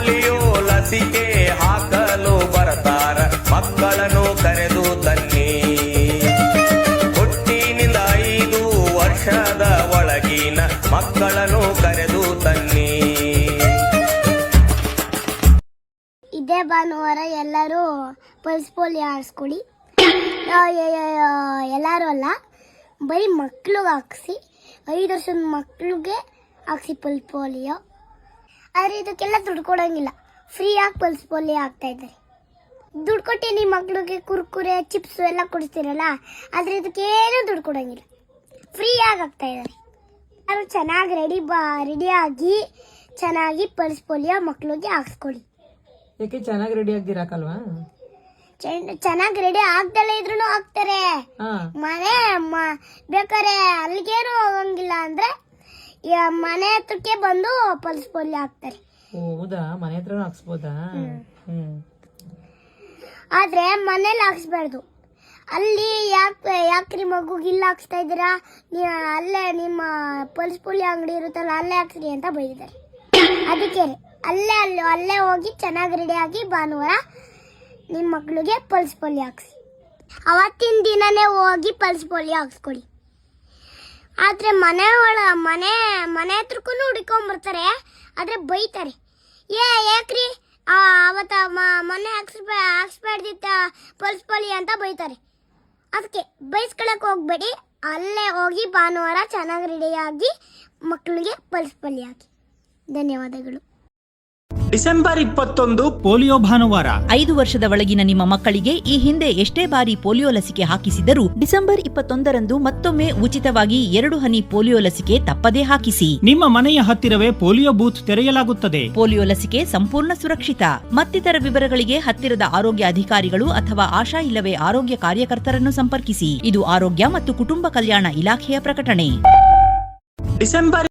Polio ಲಸಿಕೆ ಹಾಕಲು ಬರ್ತಾರ, ಮಕ್ಕಳನ್ನು ಕರೆದು ತನ್ನಿ. ಹುಟ್ಟಿನಿಂದ 5 ವರ್ಷದ ಒಳಗಿನ ಮಕ್ಕಳನ್ನು ಕರೆದು ತನ್ನಿ. ಇದೇ ಭಾನುವಾರ ಎಲ್ಲರೂ ಪಲ್ಸ್ ಪೋಲಿಯೋ ಹಾಕ್ಸ್ಕೊಡಿ. ಎಲ್ಲರೂ ಅಲ್ಲ, ಬರೀ ಮಕ್ಳಿಗೆ ಹಾಕ್ಸಿ. 5 ವರ್ಷದ ಮಕ್ಳಿಗೆ ಹಾಕ್ಸಿ ಪಲ್ಸ್ ಪೋಲಿಯೋ. ಆದರೆ ಇದಕ್ಕೆಲ್ಲ ದುಡ್ಡು ಕೊಡೋಂಗಿಲ್ಲ, ಫ್ರೀಯಾಗಿ ಪಲ್ಸ್ ಪೋಲಿಯೋ ಆಗ್ತಾ ಇದ್ದಾರೆ. ದುಡ್ಡು ಕೊಟ್ಟು ನಿಮ್ಮ ಮಕ್ಳಿಗೆ ಕುರ್ಕುರೆ ಚಿಪ್ಸು ಎಲ್ಲ ಕೊಡಿಸ್ತೀರಲ್ಲ, ಆದರೆ ಇದಕ್ಕೇನು ದುಡ್ಡು ಕೊಡೋಂಗಿಲ್ಲ, ಫ್ರೀಯಾಗಿ ಆಗ್ತಾ ಇದ್ದಾರೆ. ಯಾರು ಚೆನ್ನಾಗಿ ರೆಡಿಯಾಗಿ ಚೆನ್ನಾಗಿ ಪಲ್ಸ್ ಪೋಲಿಯೋ ಮಕ್ಳಿಗೆ ಹಾಕ್ಸ್ಕೊಡಿ. ಯಾಕೆ ಚೆನ್ನಾಗಿ ರೆಡಿ ಆಗ್ದಿರಾಕಲ್ವಾ? ಚೆನ್ನಾಗಿ ರೆಡಿ ಆಗ್ದಲೇ ಇದ್ರು ಹಾಕ್ತಾರೆ. ಮನೆ ಬೇಕಾರೆ ಅಲ್ಲಿಗೇನು ಹೋಗಂಗಿಲ್ಲ ಅಂದ್ರೆ ಮನೆ ಹತ್ರಕ್ಕೆ ಬಂದು ಪಲ್ಸ್ ಪೋಲಿಯೋ ಹಾಕ್ತಾರೆ. ಹೌದಾ? ಮನೆ ಹತ್ರ ಹಾಕ್ಸ್ಬೋದಾ? ಆದ್ರೆ ಮನೇಲಿ ಹಾಕ್ಸ್ಬಾರ್ದು. ಅಲ್ಲಿ ಯಾಕ್ರಿ ಮಗುಗೆ ಇಲ್ಲಿ ಹಾಕ್ಸ್ತಾ ಇದ್ದೀರಾ, ಅಲ್ಲೇ ನಿಮ್ಮ ಪಲ್ಸ್ ಪೋಲಿಯೋ ಅಂಗಡಿ ಇರುತ್ತಲ್ಲ ಅಲ್ಲೇ ಹಾಕ್ಸ್ರಿ ಅಂತ ಬೈದಿದ್ದಾರೆ. ಅದಕ್ಕೆ ಅಲ್ಲೇ ಹೋಗಿ ಚೆನ್ನಾಗಿ ರೆಡಿಯಾಗಿ ಭಾನುವಾರ ನಿಮ್ಮ ಮಕ್ಳಿಗೆ ಪಲ್ಸ್ ಪೋಲಿಯೋ ಹಾಕ್ಸಿ. ಅವತ್ತಿನ ದಿನನೇ ಹೋಗಿ ಪಲ್ಸ್ ಪೋಲಿಯೋ ಹಾಕ್ಸ್ಕೊಡಿ. ಆದರೆ ಮನೆ ಹತ್ರಕ್ಕೂ ಹುಡ್ಕೊಂಬರ್ತಾರೆ, ಆದರೆ ಬೈತಾರೆ. ಯಾಕ್ರಿ ಅವತ್ತ ಮೊನ್ನೆ ಹಾಕ್ಸ್ಬೇಡ್ದಿತ್ತ ಪಲ್ಸ್ ಪೋಲಿಯೋ ಅಂತ ಬೈತಾರೆ. ಅದಕ್ಕೆ ಬೈಸ್ಕೊಳಕ್ಕೆ ಹೋಗ್ಬೇಡಿ, ಅಲ್ಲೇ ಹೋಗಿ ಭಾನುವಾರ ಚೆನ್ನಾಗಿ ರೆಡಿಯಾಗಿ ಮಕ್ಕಳಿಗೆ ಪಲ್ಸ್ ಪೋಲಿಯೋ ಹಾಕಿ. ಧನ್ಯವಾದಗಳು. ಡಿಸೆಂಬರ್ 21 ಪೋಲಿಯೋ ಭಾನುವಾರ. 5 ವರ್ಷದ ಒಳಗಿನ ನಿಮ್ಮ ಮಕ್ಕಳಿಗೆ ಈ ಹಿಂದೆ ಎಷ್ಟೇ ಬಾರಿ ಪೋಲಿಯೋ ಲಸಿಕೆ ಹಾಕಿಸಿದರೂ ಡಿಸೆಂಬರ್ 21ರಂದು ಮತ್ತೊಮ್ಮೆ ಉಚಿತವಾಗಿ 2 ಹನಿ ಪೋಲಿಯೋ ಲಸಿಕೆ ತಪ್ಪದೇ ಹಾಕಿಸಿ. ನಿಮ್ಮ ಮನೆಯ ಹತ್ತಿರವೇ ಪೋಲಿಯೋ ಬೂತ್ ತೆರೆಯಲಾಗುತ್ತದೆ. ಪೋಲಿಯೋ ಲಸಿಕೆ ಸಂಪೂರ್ಣ ಸುರಕ್ಷಿತ. ಮತ್ತಿತರ ವಿವರಗಳಿಗೆ ಹತ್ತಿರದ ಆರೋಗ್ಯ ಅಧಿಕಾರಿಗಳು ಅಥವಾ ಆಶಾ ಇಲ್ಲವೇ ಆರೋಗ್ಯ ಕಾರ್ಯಕರ್ತರನ್ನು ಸಂಪರ್ಕಿಸಿ. ಇದು ಆರೋಗ್ಯ ಮತ್ತು ಕುಟುಂಬ ಕಲ್ಯಾಣ ಇಲಾಖೆಯ ಪ್ರಕಟಣೆ. ಡಿಸೆಂಬರ್